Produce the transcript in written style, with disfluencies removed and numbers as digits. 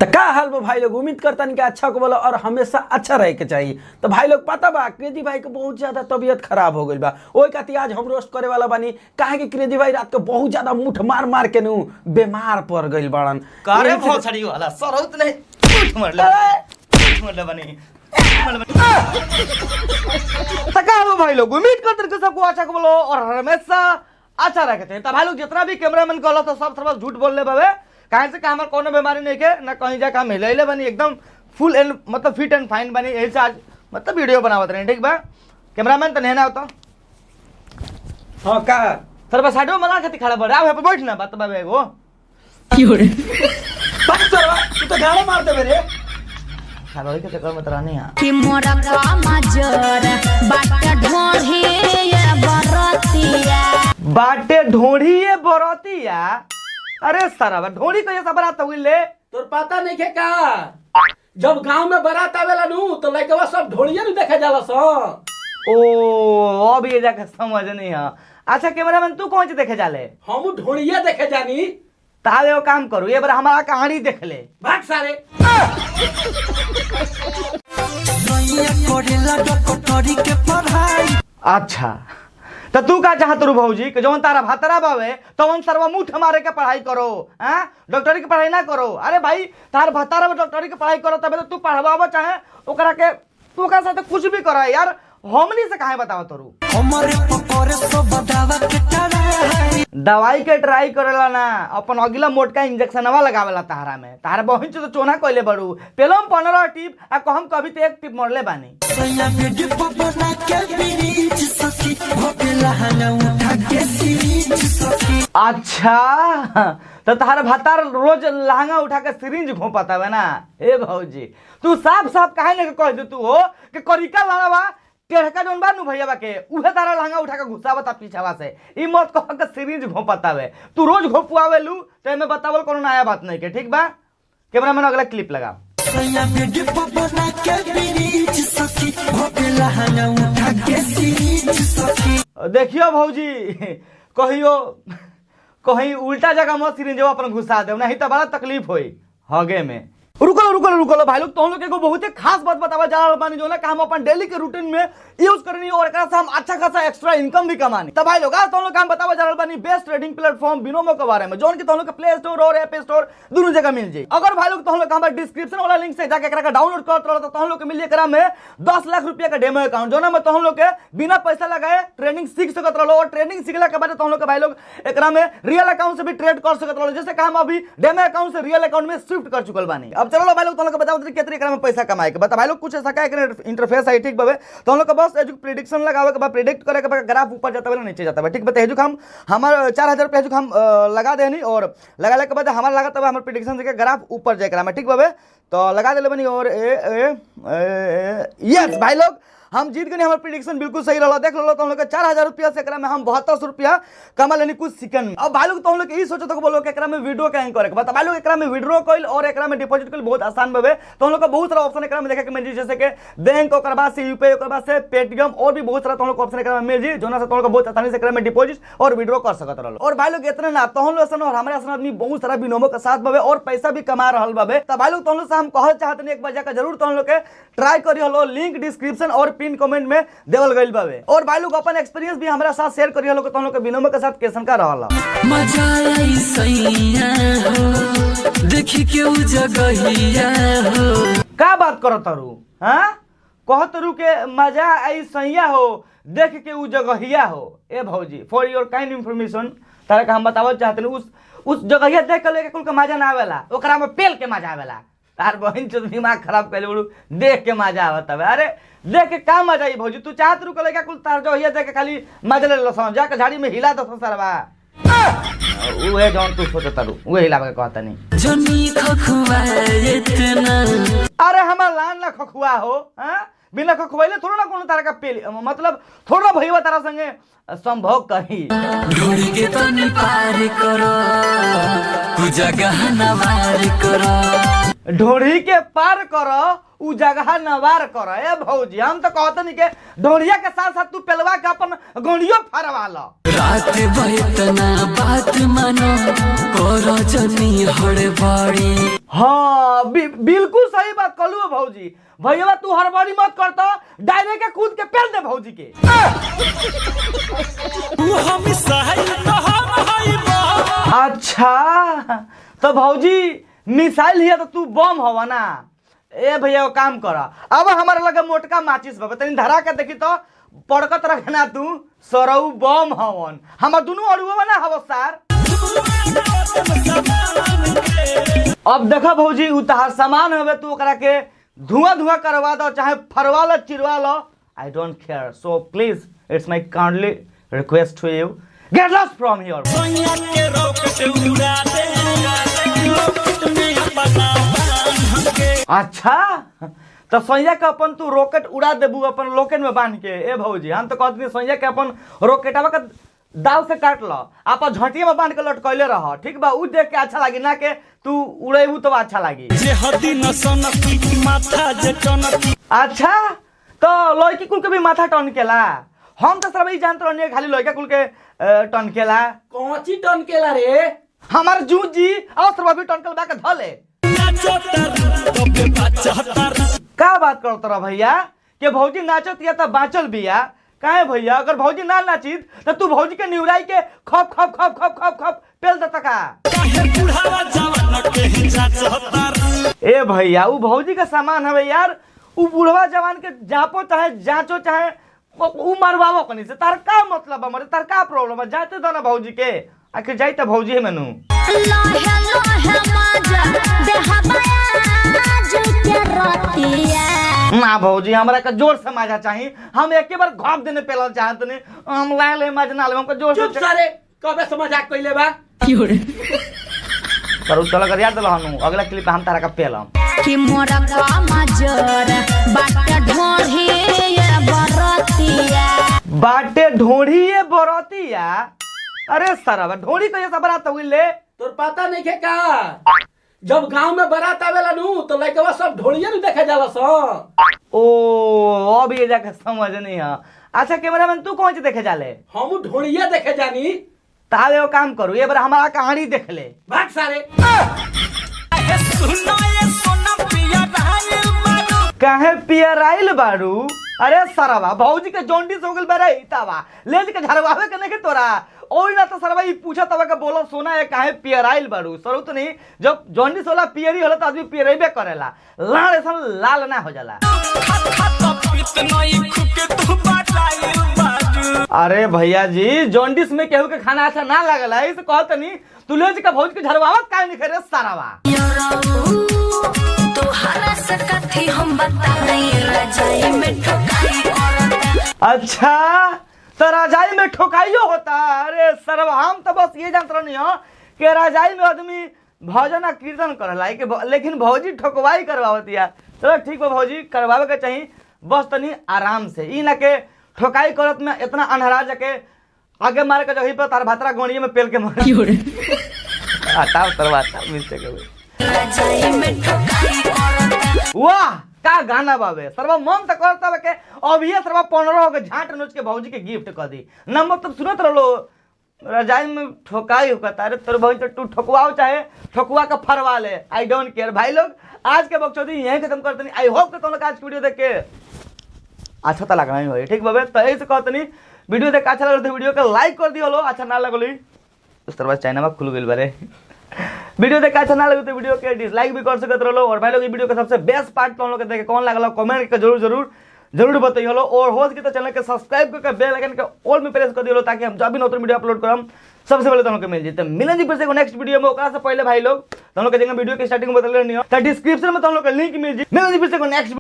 तो का हाल बा भाई लोग, उम्मीद करता नहीं कि अच्छा को बोला और हमेशा अच्छा रहे के चाहिए। तो भाई लोग पता बा क्रेजी भाई के बहुत ज्यादा तबीयत खराब हो गई बा, ओई खातिर आज हम रोस्ट करे वाला बानी। काहे कि क्रेजी भाई रात को बहुत ज्यादा मुठ मार मार के नु बीमार पड़ गइल बाड़न। कारे बहुत छड़ी वाला सरौत नहीं मुठ मारले बनी तका भाई लोग उम्मीद करते हैं सबको अच्छा को बोलो और हमेशा अच्छा रखते हैं। तो भाई लोग जितना भी कैमरामैन कहलो तो सब सर्वस झूठ बोलले बाबे, काहे से कि हमार कोनो बीमारी नहीं के ना कहीं जाके हम हिलैले बनी, एकदम फुल एंड मतलब फिट एंड फाइन बनी। यही से आज मतलब वीडियो बनावत रहे, ठीक बा। कैमरामैन तो नहीं ना होता हां का सर बस साइड में मना के खड़ा बड़ा है पे बैठ ना बात बाबे एगो की हो रे बात करवा तू तो गाड़ी मार दे रे। हेलो के चक्कर में तरानी है कि मोरा का मजर बाटे ढोढ़ी ये बरतिया बाटे ढोढ़ी ये बरतिया। अरे सारा ढोढ़ी को ये सब बात हुई ले तोर पता नहीं के का जब गांव में बारात आवेला नु तो लइकवा सब ढोलिया नु देखे जाला स। ओ अब ये जाके समझ नहीं है। अच्छा कैमरामैन तू कौन सी देखे जाले? हम ढोलिया देखे जानी। ताले वो काम करू ये बार हमारा कहानी देख ले भाग सारे। अच्छा तो तू का चाहत रू भौजी कि जौन तारा भातरा बावे तवन सरवा मुठ मारे के पढ़ाई करो, हैं डॉक्टरी की पढ़ाई ना करो। अरे भाई तार भातारा डॉक्टरी की पढ़ाई करो तबे तो तू पढ़वावा चाहे ओकरा के तू ओकरा साथे कुछ भी करो यार। हमनी से काहे बतावा तोरू हमरे पकोरे सो बदावा के टराई दवाई के ट्राई करेला ना अपन अगला मोटका इंजेक्शनवा लगावेला तारा में। तारा बहिन तो चोना कइले बड़ू पेलम 15 टिप आ कहम कभी तो एक टिप मरले बानी। सैया बेडी पपना के बीच सखी भोपेला हना उठा के सिरिंज सखी। अच्छा तो तारा भातार रोज लहंगा उठा के सिरिंज घोपता है ना। ए भौजी तू साफ साफ काहे ने कह दे तू हो कि करिका लड़ावा टेढ़का जोन बानू भैया के उहे तारा लहंगा उठा के घुसावता पीछावा से। ई मत कह के सिरिंज घोपतावे तू रोज घोपुआवेलू तो में बतावल कोनो नया बात नहीं के, ठीक बा। कैमरामैन अगला क्लिप लगा। सैया बेडी पपना के बीच सखी भोपेला हना उठा के सिरिंज सखी। देखियो भौजी कहियो कहीं उल्टा जगह मत सिरिंजवा अपन घुसा दे, नहीं तो बड़ा तकलीफ होई हगे में। रुको भाई लोग तो हम लोग को बहुत ही खास बात बतावा जा रहा बानी जो ना कि हम अपन डेली के रूटीन में यूज करनी और एकरा से हम अच्छा खासा एक्स्ट्रा इनकम भी कमानी। तो भाई लोग आज तो हम लोग काम बतावा जा रहा बानी बेस्ट ट्रेडिंग प्लेटफॉर्म बिनोमो के बारे में, जो कि तो हम लोग प्ले स्टोर और ऐप स्टोर दोनों जगह मिल जाए। अगर भाई लोग तो हम लोग हमारे डिस्क्रिप्शन वाला लिंक से जाके एकरा का डाउनलोड करत रहो तो हम लोग के मिल एकरा में 10 लाख रुपया का डेमो अकाउंट, जो ना में तो हम लोग के बिना पैसा लगाए ट्रेडिंग सीख सकत रहो और ट्रेडिंग सीखला के बाद तो हम लोग भाई लोग एकरा में रियल अकाउंट से भी ट्रेड कर सकत रहो। जैसे कि हम अभी डेमो अकाउंट से रियल अकाउंट में शिफ्ट कर चुकल बानी। अब चलो भाई लोग तो हम लोग कितने एकरा में पैसा कमाए के बता भाई लोग कुछ ऐसा का इंटरफेस है, ठीक बाबे। तो हम लोग का बस एजुक प्रेडिक्शन लगावे के बाद प्रेडिक्ट करे के बाद ग्राफ ऊपर जाता है नीचे जाता है, ठीक बता। एजुक हम हमार 4000 रुपया एजुक हम लगा देनी और लगाले के बाद हमारा लगा तब हमारे प्रेडिक्शन से ग्राफ ऊपर जाए करा में, ठीक बाबे। तो लगा देले बनी और यस भाई लोग हम जीत गए। हमारा प्रेडिक्शन बिल्कुल सही रहा, देख लो तो हम लोग 4000 रुपया से एकरा में हम 7200 रुपया कमा लेनी कुछ सेकंड में। अब भाई लोग तो हम लोग यही सोचो तो बोलो कि एकरा में विड्रॉ कैसे करे के बता भाई लोग। एकरा में विड्रॉ कइल और एकरा में डिपॉजिट कइल बहुत आसान बाबे। तो हम लोग का बहुत सारा ऑप्शन एकरा में देखे के मिल जी, जैसे कि बैंक ओकर बाद से यूपीआई ओकर बाद से पेटीएम और भी बहुत सारा तो हम लोग ऑप्शन एकरा में मिल जी, जोना से तो हम लोग बहुत आसानी से एकरा में डिपॉजिट और विड्रॉ कर सकत रहलो। और भाई लोग इतने ना तो हम लोग असन और हमारे असन आदमी बहुत सारा बिनोमो के साथ बाबे और पैसा भी कमा रहल बाबे। तो भाई लोग तो हम लोग से हम कहल चाहते नहीं एक बार जाकर जरूर तो हम लोग के ट्राई करी हलो, लिंक डिस्क्रिप्शन और पिन कमेंट में देवल गइल बावे। और भाई लोग अपन एक्सपीरियंस भी हमारा साथ शेयर करिए लोग तो हम लोग के बिनोमो के साथ कैसन का रहला। मजा आई सैया हो देखी के उ जगहिया हो। का बात करत तारू हां कहत रू के मजा आई सैया हो देख के उ जगहिया हो। ए भौजी फॉर योर काइंड इंफॉर्मेशन तारा का हम बतावल चाहते उस जगहिया देख के लेके कुल के मजा ना आवेला, ओकरा में पेल के मजा आवेला। तार बहन चो दिमाग खराब कर ले देख के मजा आवत है। अरे देख के का मजा आई भौजी, तू चाहत रू के कुल तार जो देख के खाली मजा ले लो समझ जाके झाड़ी में हिला दो सरवा उहे जौन तू सोचत रू उहे हिलावे के कहता नहीं जनी खखुआ इतना। अरे हमार लान ना खखुआ हो, हां बिना खखुआइले थोड़ा ना कोनो तारा का पेल मतलब थोड़ा भईवा तारा संगे संभव कही। ढोड़ी के तनी पार करो तू जगह नवार करो। ढोड़ी के पार करो उ जगह नवार कर। ए भौजी हम तो कहते नहीं के ढोड़िया के साथ साथ तू पेलवा के अपन गोड़ियो फरवा लो। रात बहतना बात मानो करो जनी हड़बड़ी। हाँ बिल्कुल सही बात कहलू भौजी। भैया तू हड़बड़ी मत करता, डायरेक्ट के कूद के पेल दे भौजी के। अच्छा तो भौजी मिसाइल हिया तो तू बम हवा ना। ए भैया काम कर, अब हमारे लगे मोटका माचिस बाबा तनी धरा के देखी तो पड़कत रखना तू सरऊ बम हवन। हमार दुनू अड़ुआ ना हव सार। अब देखो भौजी उ तहार सामान हवे तू ओकरा के धुआं धुआं करवा दो चाहे फरवा लो चिरवा लो, I don't care. So please it's my kindly request to you get lost from here. अच्छा तो सोनिया के अपन तू रॉकेट उड़ा देबू अपन लोकेट में बांध के। ए भौजी हम तो कहते सोनिया के अपन रॉकेटवा के दाव से काट लो, आप झटिया में बांध के लटकैले रह, ठीक बा। उ देख के अच्छा लगी ना के तू उड़ेबू तो अच्छा लगी। अच्छा तो लड़की कुल के भी माथा टनकेला? हम तो सब जानते रहनी खाली लड़का कुल के टनकेला। कौची टनकेला रे? हमार जूजी और सब भी टनकल बा के धले। का बात करत रह भैया के भौजी नाचत या तो बाँचल बिया काहे भैया? अगर भौजी ना नाचित तो तू भौजी के निउराई के खप खप खप खप खप खप पेल देता का? ए भैया उ भौजी का सामान हवे यार। उ बुढ़वा जवान के जापो चाहे जांचो चाहे उ मारवावो कनी से तार का मतलब हमरे तार का प्रॉब्लम है? जाते दो ना भौजी के, आखिर जाई त भौजी है मेनू। ना भौजी हमरा का जोर से मजा चाहिए। हम एक बार घाप देने पेला चाहत नहीं, हम ला ले मजा ना ले हमको जोर से। चुप सारे कबे से मजाक कइले बा? करू चला कर याद लहनु अगला क्लिप हम तारा का पेलम कि मोरा का मजर बाटे ढोढ़ी ये बरतिया। बाटे ढोढ़ी ये बरतिया? अरे सरवा ढोढ़ी तो ये सब बात हुई ले। तोर पता नहीं के का? जब गांव में बारात आवेला नु तो लइकवा सब ढोलिया नु देखे जाला स। ओ अब ये जाके समझ नहीं है। अच्छा कैमरामैन तू कौन सी देखे जाले? हम ढोलिया देखे जानी। ताले वो काम करू ये बार हमारा कहानी देख ले। भाग सारे। काहे पियराइल बारू? अरे सरवा भौजी के जॉन्डिस हो गेल बारे इतावा ले के झरवावे के नहीं के तोरा ओई ना तो सरवा ई पूछा तवा के बोलो सोना है काहे पियराइल बारू? सरू तो नहीं जब जॉन्डिस होला पियरी होला तो आदमी पियरेबे करेला, लाल ऐसा लाल ना हो जाला। अरे भैया जी जॉन्डिस में केहू के खाना अच्छा ना लगला इसे कहत नहीं तू ले के भौज के झरवावत काहे नहीं करे सारावा? अच्छा तो राजाई में ठोकाइयो होता? अरे सरवा हम तो बस ये जानते रहनी हो कि राजाई में आदमी भजन आ कीर्तन करला लेकिन भौजी ठोकवाई करवावती है। चलो ठीक बा भौजी करवावे के चाहिए बस तनी आराम से, ई ना के ठोकाई करत में इतना अनहरा जाके आगे मारे के जगह पर तार भातरा गोणिये में पेल के मार। हटाओ तरवा मिस्टेक हो वाह का गाना बाबे सरवा मन तो करता बा के अभी सरवा 15 के झाट नोच के भौजी के गिफ्ट कर दी नंबर तब सुनत रहलो रजाई में ठोकाई होगा तारे तोर भौजी तो तू ठोकवाओ चाहे ठोकवा का फरवा ले, आई डोंट केयर। भाई लोग आज के बकचोदी यहीं खत्म करते नहीं। आई होप कि तुम लोग आज की वीडियो देख के अच्छा तो लगा नहीं भाई ठीक बाबे तो ऐसे कहते नहीं वीडियो देख अच्छा लगा तो वीडियो को लाइक कर दियो लो, अच्छा ना लगल उस तरह चैनल में खुल गई बारे वीडियो देख अच्छा ना लगे तो वीडियो के डिसलाइक भी कर सकते रहो। और भाई लोग ये वीडियो का सबसे बेस्ट पार्ट तुम लोग देखे कौन लगल कमेंट के जरूर बताइए लो। और हो सके तो चैनल के सब्सक्राइब करके बेल आइकन के ऑल में प्रेस कर दियो ताकि हम जब भी नौतर वीडियो अपलोड करम सबसे पहले तुम लोग को मिल जाए। मिलन जी फिर से नेक्स्ट वीडियो में ओकरा से पहले भाई लोग तुम लोग के जगह वीडियो के स्टार्टिंग में बता लेनी हो तो डिस्क्रिप्शन में तुम लोग का लिंक मिल जाए। मिलन जी फिर से नेक्स्ट